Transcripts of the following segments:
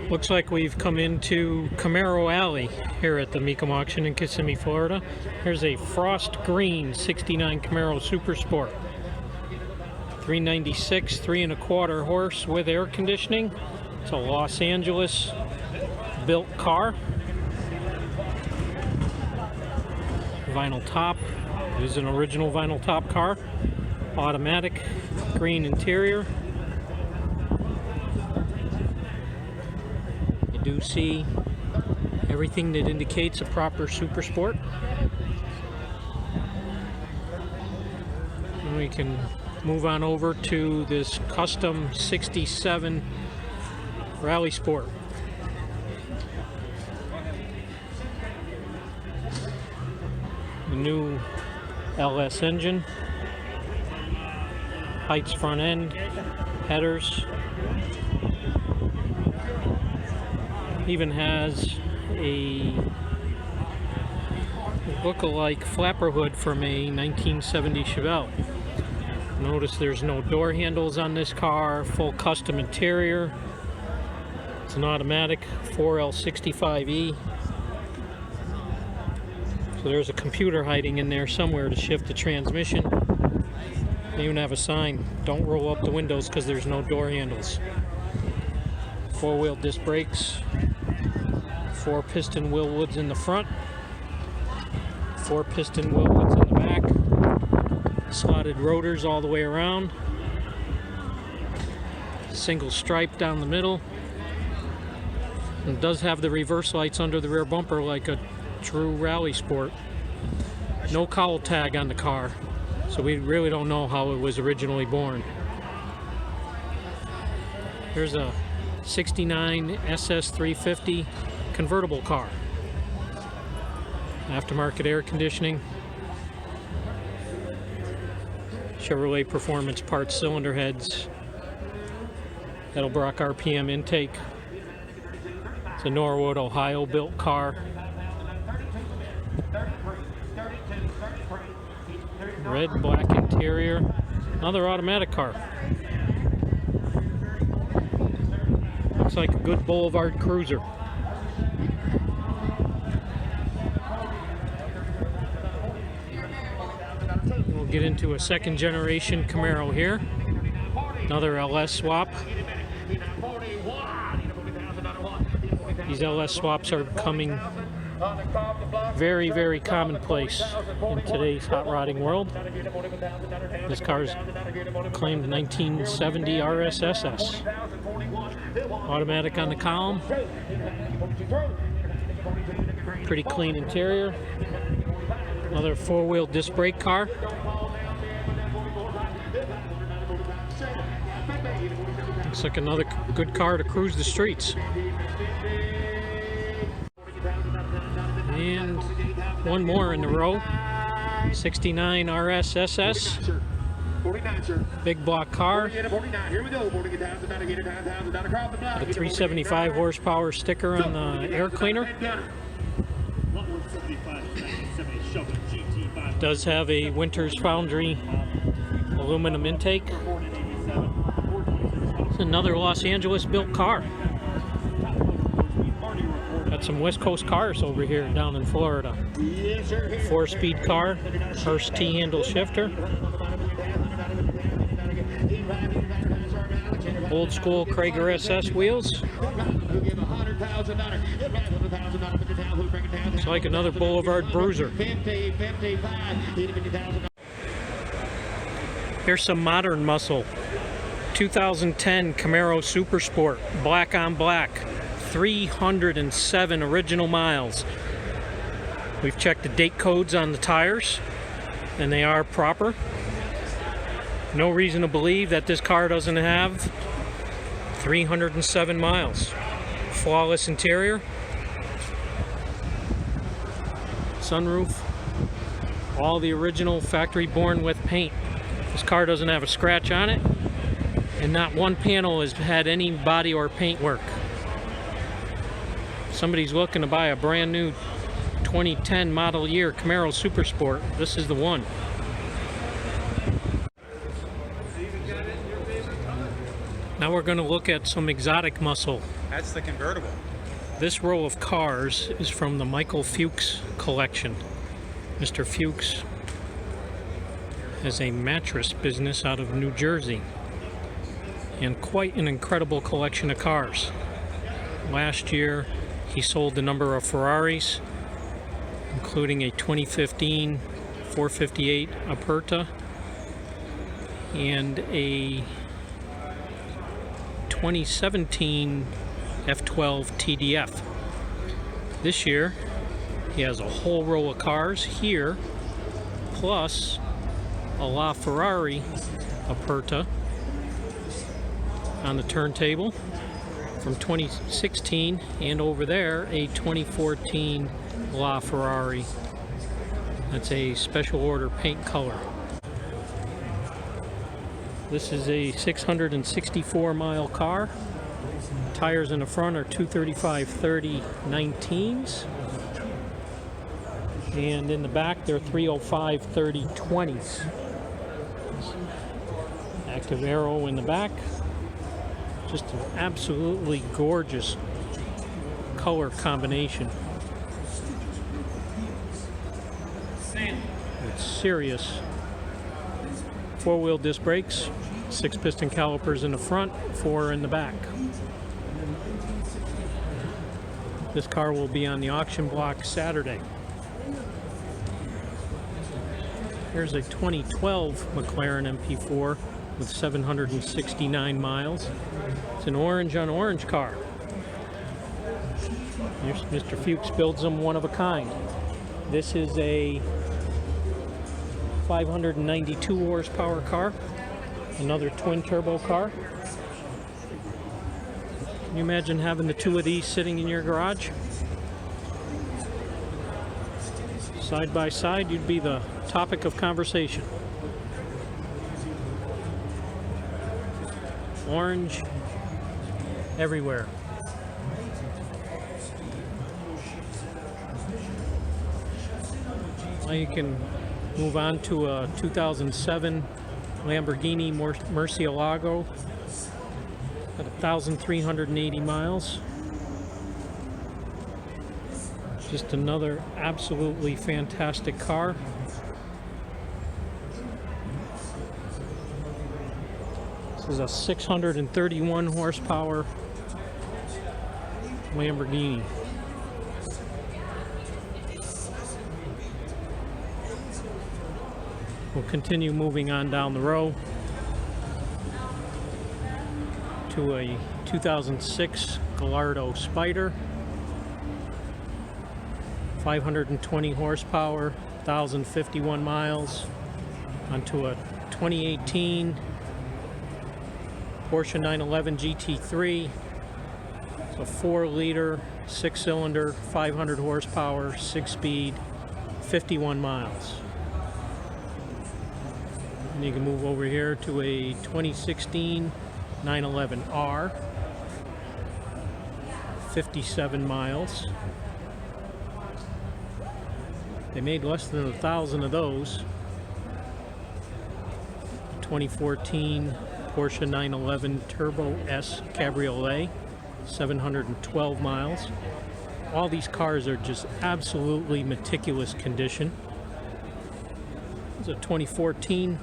Looks like we've come into Camaro Alley here at the MCACN in Kissimmee, Florida. Here's a frost green 69 Camaro Super Sport. 396, 3¼ horse with air conditioning. It's a Los Angeles built car. Vinyl top. It is an original vinyl top car. Automatic, green interior. Do see everything that indicates a proper Super Sport. And we can move on over to this custom 67 Rally Sport. The new LS engine, Heights front end, headers. Even has a look-alike flapper hood from a 1970 Chevelle. Notice there's no door handles on this car, full custom interior. It's an automatic 4L65E. So there's a computer hiding in there somewhere to shift the transmission. They even have a sign, don't roll up the windows because there's no door handles. 4-wheel disc brakes. 4-piston wheel woods in the front, 4-piston wheel woods in the back, slotted rotors all the way around, single stripe down the middle. It does have the reverse lights under the rear bumper like a true Rally Sport. No cowl tag on the car, so we really don't know how it was originally born. Here's a 69 SS350 convertible car. Aftermarket air conditioning. Chevrolet Performance Parts cylinder heads. Edelbrock RPM intake. It's a Norwood, Ohio built car. Red, black interior. Another automatic car. Looks like a good boulevard cruiser. We'll get into a second generation Camaro here. Another LS swap. These LS swaps are becoming very, very commonplace in today's hot rodding world. This car is claimed 1970 RSSS. Automatic on the column. Pretty clean interior. Another 4-wheel disc brake car. Looks like another good car to cruise the streets. And one more in the row. 69 RSSS. Big block car. A 375 horsepower sticker on the air cleaner. Does have a Winters Foundry aluminum intake. It's another Los Angeles built car. Got some West Coast cars over here down in Florida. 4-speed car, Hurst T-handle shifter. Old school Krager SS wheels. It's like another Boulevard Bruiser. Here's some modern muscle. 2010 Camaro Super Sport, black on black. 307 original miles. We've checked the date codes on the tires, and they are proper. No reason to believe that this car doesn't have 307 miles. Flawless interior. Sunroof. All the original factory born with paint. This car doesn't have a scratch on it, and not one panel has had any body or paint work. Somebody's looking to buy a brand new 2010 model year Camaro Super Sport. This is the one. Now we're going to look at some exotic muscle. That's the convertible. This row of cars is from the Michael Fuchs collection. Mr. Fuchs has a mattress business out of New Jersey, and quite an incredible collection of cars. Last year he sold a number of Ferraris, including a 2015 458 Aperta and a 2017 F12 TDF. This year he has a whole row of cars here, plus a LaFerrari Aperta on the turntable from 2016, and over there a 2014 LaFerrari. That's a special order paint color. This is a 664 mile car. Tires in the front are 235/30 19s, and in the back they're 305/30 20s. Active aero in the back. Just an absolutely gorgeous color combination with serious four-wheel disc brakes, 6-piston calipers in the front, 4 in the back. This car will be on the auction block Saturday. Here's a 2012 McLaren MP4 with 769 miles. It's an orange on orange car. Mr. Fuchs builds them one of a kind. This is a 592 horsepower car, another twin turbo car. Can you imagine having the two of these sitting in your garage? Side by side, you'd be the topic of conversation. Orange everywhere. Now you can move on to a 2007 Lamborghini Murcielago at 1,380 miles. Just another absolutely fantastic car. This is a 631 horsepower Lamborghini. We'll continue moving on down the row to a 2006 Gallardo Spider, 520 horsepower, 1,051 miles, onto a 2018 Porsche 911 GT3. It's a 4-liter, 6-cylinder, 500 horsepower, 6-speed, 51 miles. And you can move over here to a 2016 911R, 57 miles. They made less than 1,000 of those. 2014 Porsche 911 Turbo S Cabriolet, 712 miles. All these cars are just absolutely meticulous condition. It's a 2014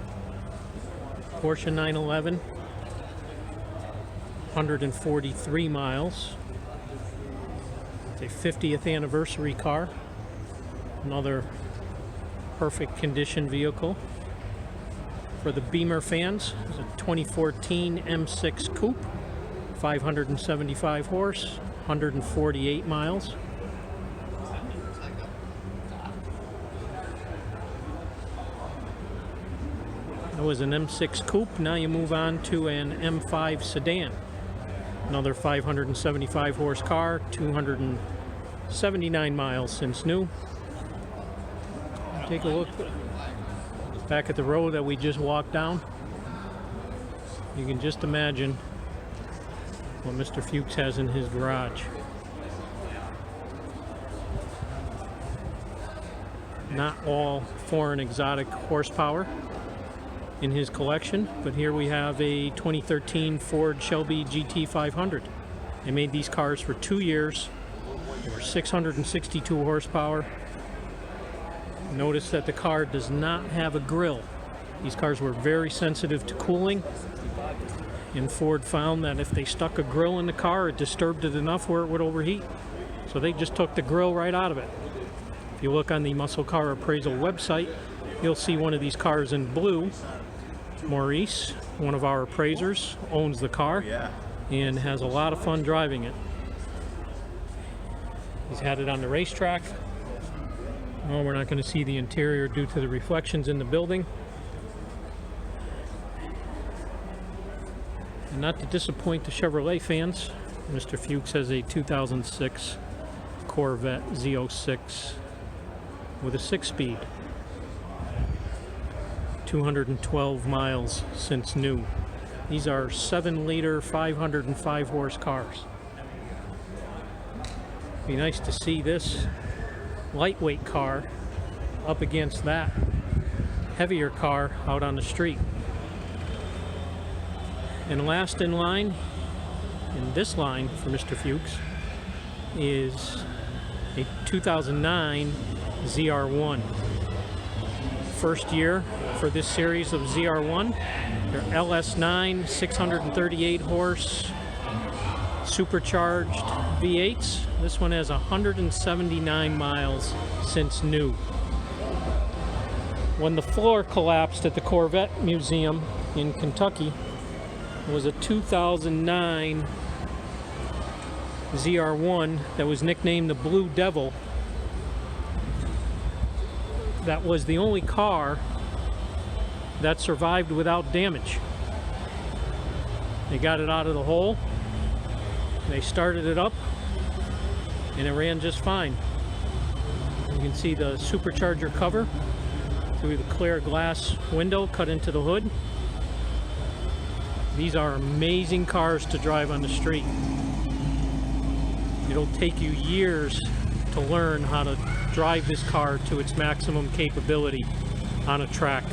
Porsche 911, 143 miles. It's a 50th anniversary car. Another perfect condition vehicle. For the Beamer fans, it's a 2014 M6 Coupe, 575 horse, 148 miles. That was an M6 Coupe. Now you move on to an M5 sedan. Another 575 horse car, 279 miles since new. Take a look back at the road that we just walked down. You can just imagine what Mr. Fuchs has in his garage. not all foreign exotic horsepower in his collection, but here we have a 2013 Ford Shelby GT500. They made these cars for 2 years. They were 662 horsepower. Notice that the car does not have a grill. These cars were very sensitive to cooling, and Ford found that if they stuck a grill in the car, it disturbed it enough where it would overheat. So they just took the grill right out of it. If you look on the Muscle Car Appraisal website, you'll see one of these cars in blue. Maurice, one of our appraisers, owns the car and has a lot of fun driving it. He's had it on the racetrack. Oh, we're not going to see the interior due to the reflections in the building. And not to disappoint the Chevrolet fans, Mr. Fuchs has a 2006 Corvette Z06 with a 6-speed. 212 miles since new. These are 7-liter, 505 horse cars. Be nice to see this lightweight car up against that heavier car out on the street. And last in line, in this line for Mr. Fuchs, is a 2009 ZR1. First year for this series of ZR1. They're LS9 638 horse supercharged V8s. This one has 179 miles since new. When the floor collapsed at the Corvette Museum in Kentucky, it was a 2009 ZR1 that was nicknamed the Blue Devil. That was the only car that survived without damage. They got it out of the hole, they started it up, and it ran just fine. You can see the supercharger cover through the clear glass window cut into the hood. These are amazing cars to drive on the street. It'll take you years to learn how to drive this car to its maximum capability on a track.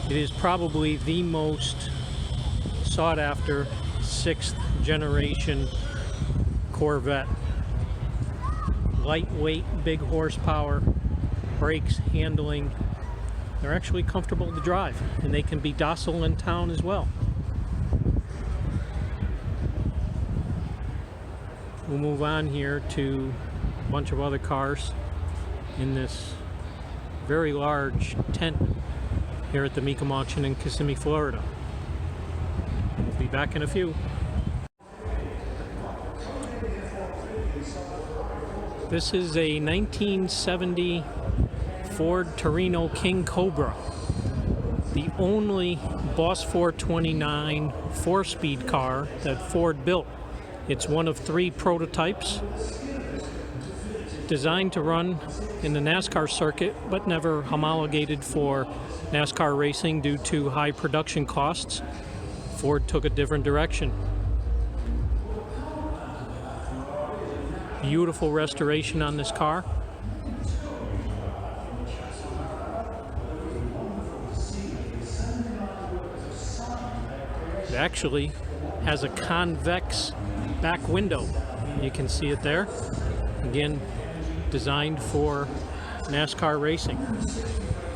It is probably the most sought after 6th generation Corvette. Lightweight, big horsepower, brakes, handling. They're actually comfortable to drive, and they can be docile in town as well. We'll move on here to a bunch of other cars in this very large tent here at the MCACN auction in Kissimmee, Florida. We'll be back in a few. This is a 1970 Ford Torino King Cobra, the only Boss 429 4-speed car that Ford built. It's one of 3 prototypes designed to run in the NASCAR circuit, but never homologated for NASCAR racing due to high production costs. Ford took a different direction. Beautiful restoration on this car. It actually has a convex back window. You can see it there. Again, designed for NASCAR racing.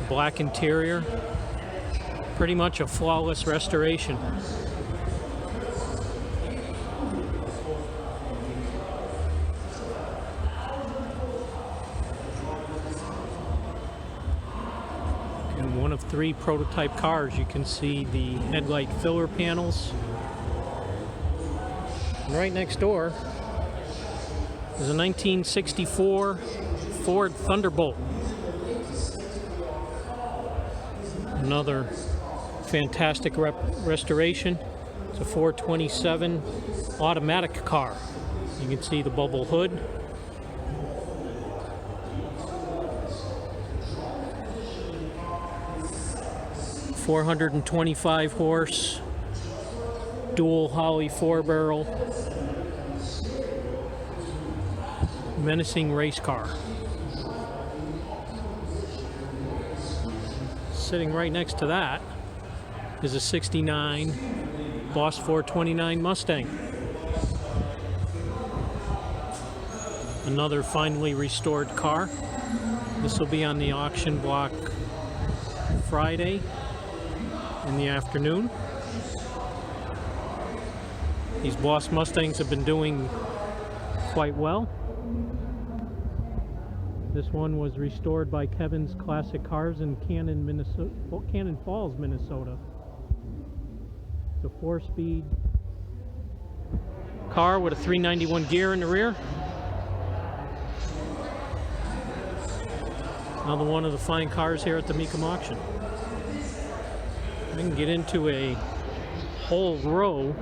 Black interior. Pretty much a flawless restoration. And one of 3 prototype cars. You can see the headlight filler panels. And right next door is a 1964 Ford Thunderbolt. Another fantastic restoration. It's a 427 automatic car. You can see the bubble hood. .425 horse dual Holly 4-barrel menacing race car. Sitting right next to that is a 69 Boss 429 Mustang. Another finely restored car. This will be on the auction block Friday in the afternoon. These Boss Mustangs have been doing quite well. This one was restored by Kevin's Classic Cars in Cannon Falls, Minnesota. It's a 4-speed car with a 391 gear in the rear. Another one of the fine cars here at the MCACN auction. We can get into a whole row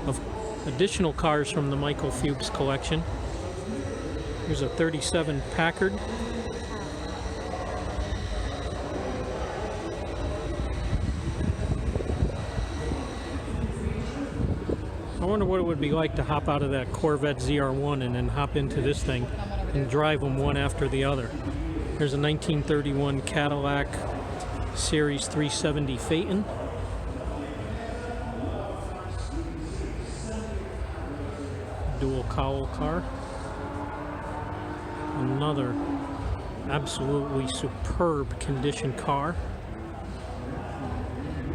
of additional cars from the Michael Fuchs collection. Here's a 37 Packard. I wonder what it would be like to hop out of that Corvette ZR1 and then hop into this thing and drive them one after the other. There's a 1931 Cadillac Series 370 Phaeton. Dual cowl car. Another absolutely superb condition car.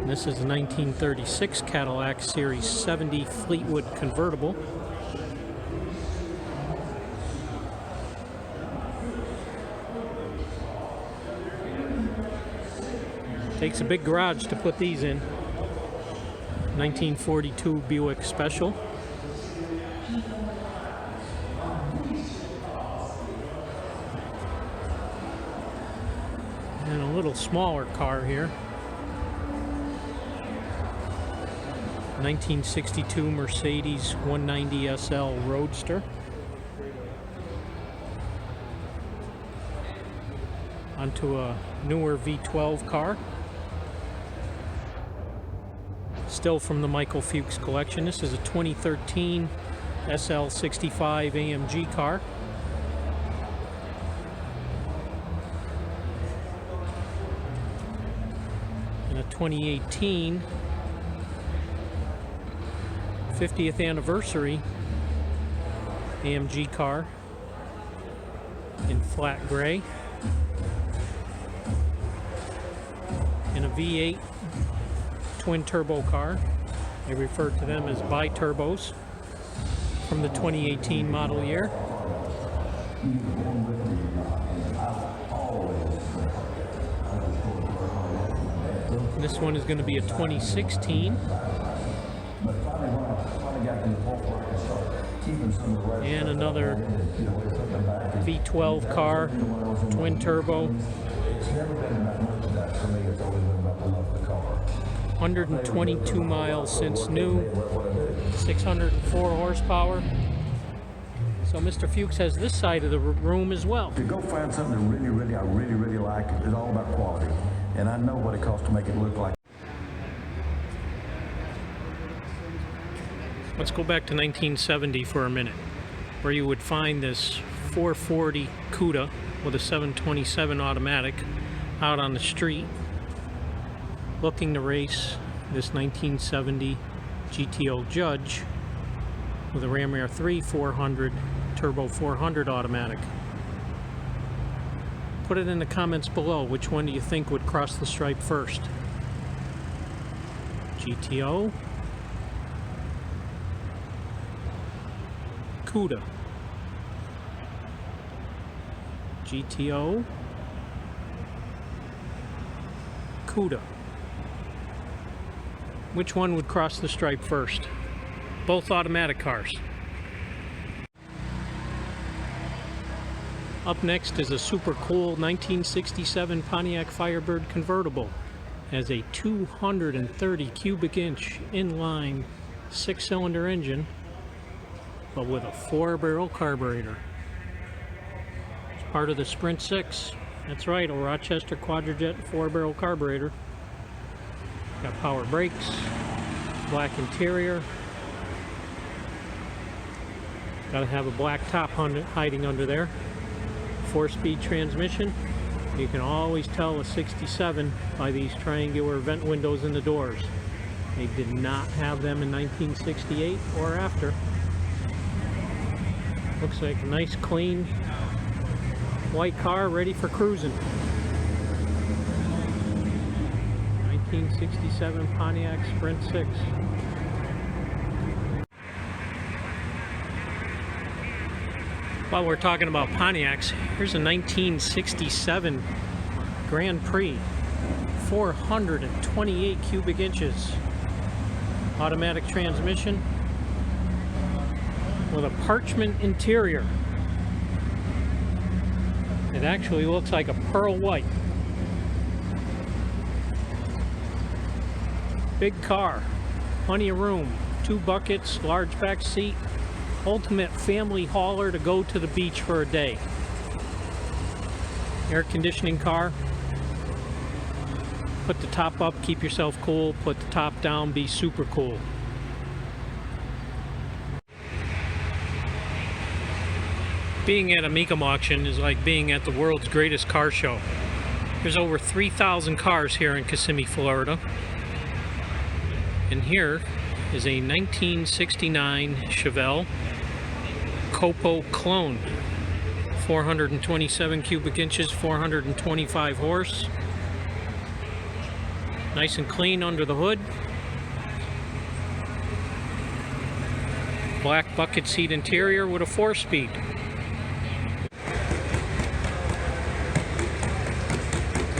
This is a 1936 Cadillac Series 70 Fleetwood convertible. Takes a big garage to put these in. 1942 Buick Special. And a little smaller car here. 1962 Mercedes 190 SL Roadster. Onto a newer V12 car. Still from the Michael Fuchs collection. This is a 2013 SL65 AMG car. And a 2018 50th anniversary AMG car in flat gray. And a V8 twin turbo car. They refer to them as bi-turbos from the 2018 model year. This one is going to be a 2016. And another V12 car, twin turbo. 122 miles since new, 604 horsepower. So Mr. Fuchs has this side of the room as well. To go find something that I really like, it's all about quality. And I know what it costs to make it look like. Let's go back to 1970 for a minute, where you would find this 440 Cuda with a 727 automatic out on the street, looking to race this 1970 GTO Judge with a Ram Air 3 400 Turbo 400 automatic. Put it in the comments below, which one do you think would cross the stripe first? GTO? Cuda? GTO? Cuda? Which one would cross the stripe first? Both automatic cars. Up next is a super cool 1967 Pontiac Firebird convertible. Has a 230 cubic inch inline 6-cylinder engine, but with a 4-barrel carburetor. It's part of the Sprint 6. That's right, a Rochester Quadrajet 4-barrel carburetor. Got power brakes, black interior. Gotta have a black top hiding under there. 4-speed transmission. You can always tell a 67 by these triangular vent windows in the doors. They did not have them in 1968 or after. Looks like a nice, clean, white car ready for cruising. 1967 Pontiac Sprint 6. While we're talking about Pontiacs, here's a 1967 Grand Prix, 428 cubic inches, automatic transmission with a parchment interior. It actually looks like a pearl white. Big car, plenty of room, 2 buckets, large back seat. Ultimate family hauler to go to the beach for a day. Air conditioning car. Put the top up, keep yourself cool. Put the top down, be super cool. Being at a MCACN auction is like being at the world's greatest car show. There's over 3,000 cars here in Kissimmee, Florida. And here is a 1969 Chevelle Copo clone. 427 cubic inches, 425 horse. Nice and clean under the hood. Black bucket seat interior with a 4-speed.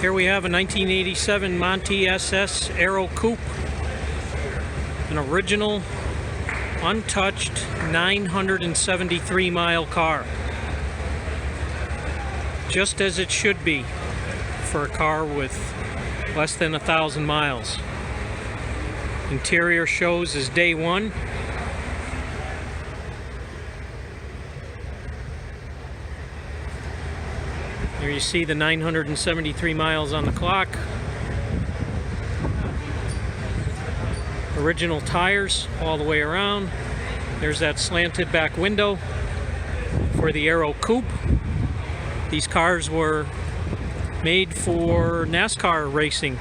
Here we have a 1987 Monte SS Aero Coupe. An original, untouched, 973 mile car. Just as it should be for a car with less than 1,000 miles. Interior shows as day one. Here you see the 973 miles on the clock. Original tires all the way around. There's that slanted back window for the Aero Coupe. These cars were made for NASCAR racing.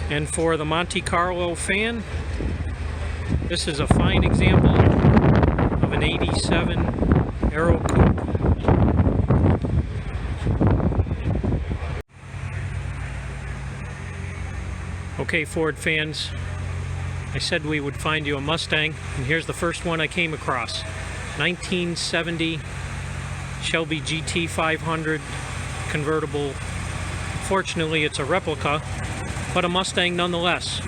And for the Monte Carlo fan, this is a fine example of an 87 Aero Coupe. Okay, Ford fans, I said we would find you a Mustang, and here's the first one I came across. 1970 Shelby GT 500 convertible. Fortunately, it's a replica, but a Mustang nonetheless.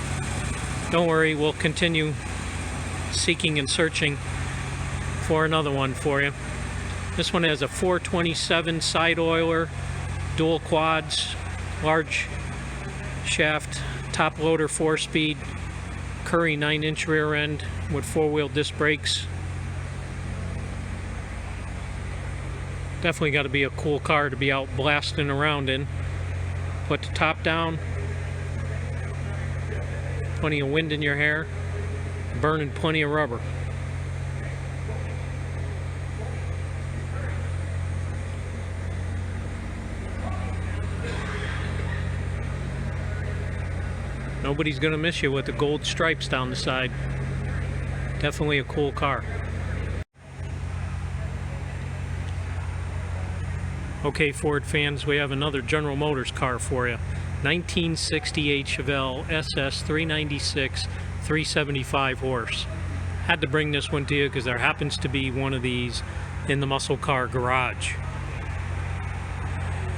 Don't worry, we'll continue seeking and searching for another one for you. This one has a 427 side oiler, dual quads, large shaft, top loader 4-speed, Curry 9-inch rear end with 4-wheel disc brakes. Definitely got to be a cool car to be out blasting around in. Put the top down, plenty of wind in your hair, burning plenty of rubber. Nobody's gonna miss you with the gold stripes down the side. Definitely a cool car. Okay, Ford fans, we have another General Motors car for you. 1968 Chevelle SS 396, 375 horse. Had to bring this one to you because there happens to be one of these in the muscle car garage.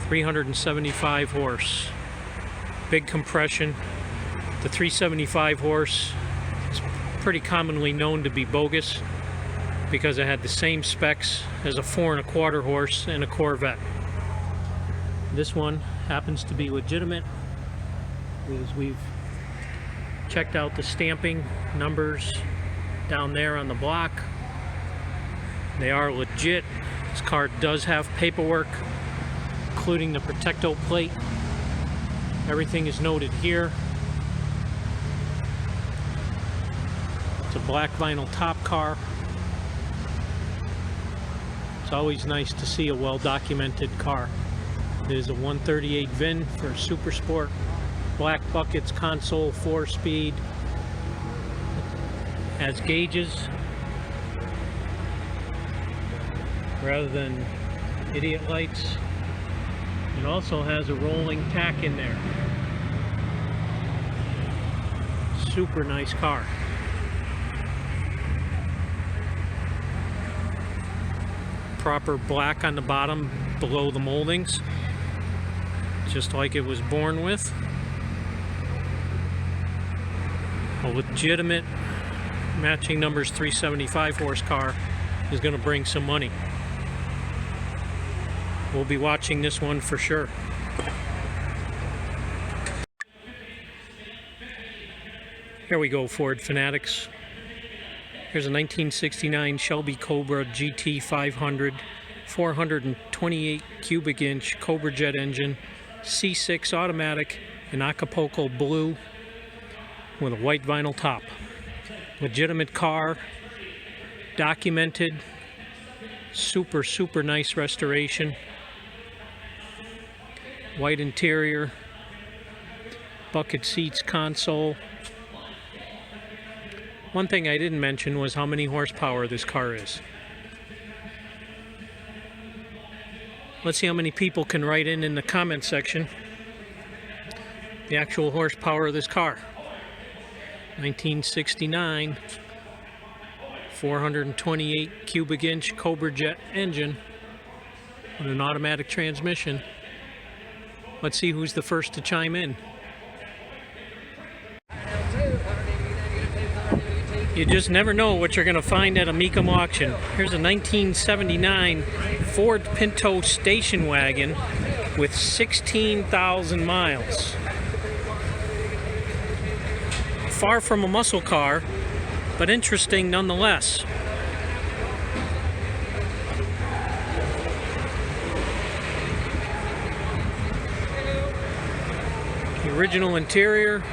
375 horse. Big compression. The 375 horse is pretty commonly known to be bogus because it had the same specs as a 4 1/4 horse and a Corvette. This one happens to be legitimate because we've checked out the stamping numbers down there on the block. They are legit. This car does have paperwork, including the Protecto plate. Everything is noted here. It's a black vinyl top car. It's always nice to see a well-documented car. It is a 138 VIN for Super Sport. Black buckets, console, 4-speed. Has gauges rather than idiot lights. It also has a rolling tack in there. Super nice car. Proper black on the bottom below the moldings, just like it was born with. A legitimate matching numbers 375 horse car is going to bring some money. We'll be watching this one for sure. Here we go, Ford fanatics. Here's a 1969 Shelby Cobra GT 500, 428 cubic inch Cobra jet engine, C6 automatic in Acapulco blue with a white vinyl top. Legitimate car, documented, super nice restoration. White interior, bucket seats, console. One thing I didn't mention was how many horsepower this car is. Let's see how many people can write in the comment section the actual horsepower of this car. 1969, 428 cubic inch Cobra jet engine with an automatic transmission. Let's see who's the first to chime in. You just never know what you're going to find at a MCACN auction. Here's a 1979 Ford Pinto station wagon with 16,000 miles. Far from a muscle car, but interesting nonetheless. The original interior.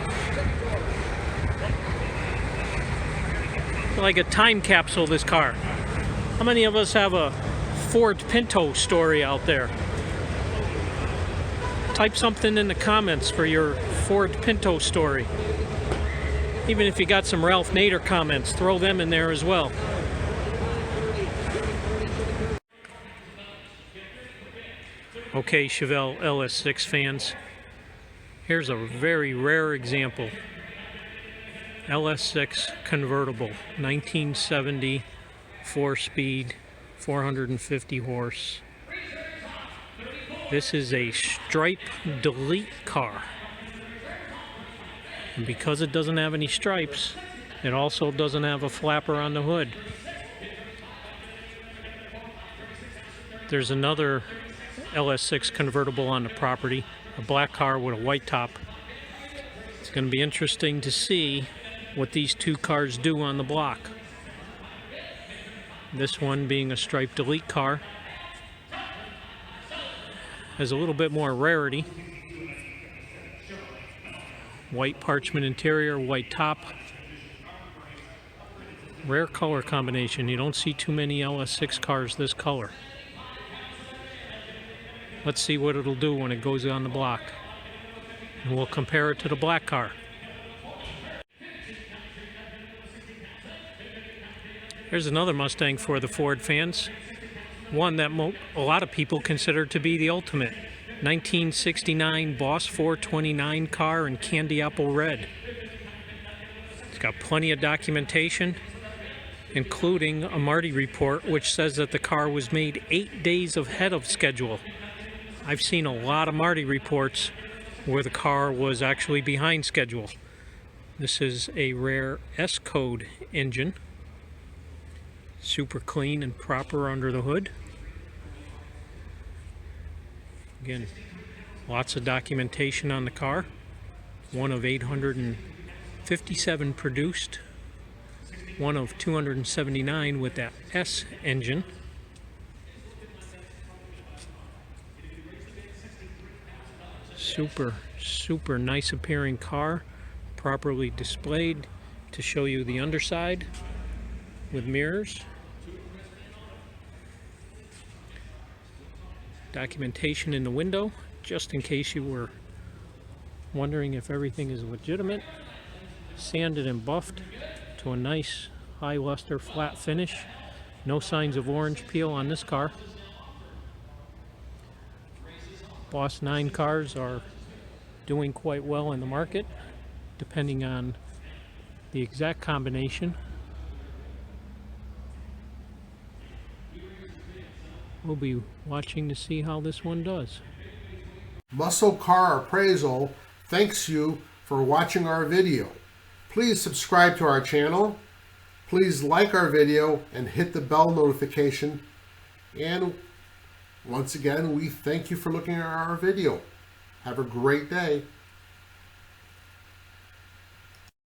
Like a time capsule, this car. How many of us have a Ford Pinto story out there? Type something in the comments for your Ford Pinto story. Even if you got some Ralph Nader comments, throw them in there as well. Okay, Chevelle LS6 fans, here's a very rare example. LS6 convertible, 1970, 4-speed, 450 horse. This is a stripe delete car. And because it doesn't have any stripes, it also doesn't have a flapper on the hood. There's another LS6 convertible on the property, a black car with a white top. It's going to be interesting to see what these two cars do on the block. This one being a stripe delete car has a little bit more rarity. White parchment interior, white top. Rare color combination. You don't see too many LS6 cars this color. Let's see what it'll do when it goes on the block. And we'll compare it to the black car. Here's another Mustang for the Ford fans. One that a lot of people consider to be the ultimate. 1969 Boss 429 car in candy apple red. It's got plenty of documentation, including a Marty report which says that the car was made 8 days ahead of schedule. I've seen a lot of Marty reports where the car was actually behind schedule. This is a rare S-code engine. Super clean and proper under the hood. Again, lots of documentation on the car. One of 857 produced. One of 279 with that S engine. super nice appearing car, properly displayed to show you the underside with mirrors. Documentation in the window, just in case you were wondering if everything is legitimate. Sanded and buffed to a nice high luster flat finish. No signs of orange peel on this car. Boss 9 cars are doing quite well in the market, depending on the exact combination. We'll be watching to see how this one does. Muscle Car Appraisal thanks you for watching our video. Please subscribe to our channel. Please like our video and hit the bell notification. And once again, we thank you for looking at our video. Have a great day.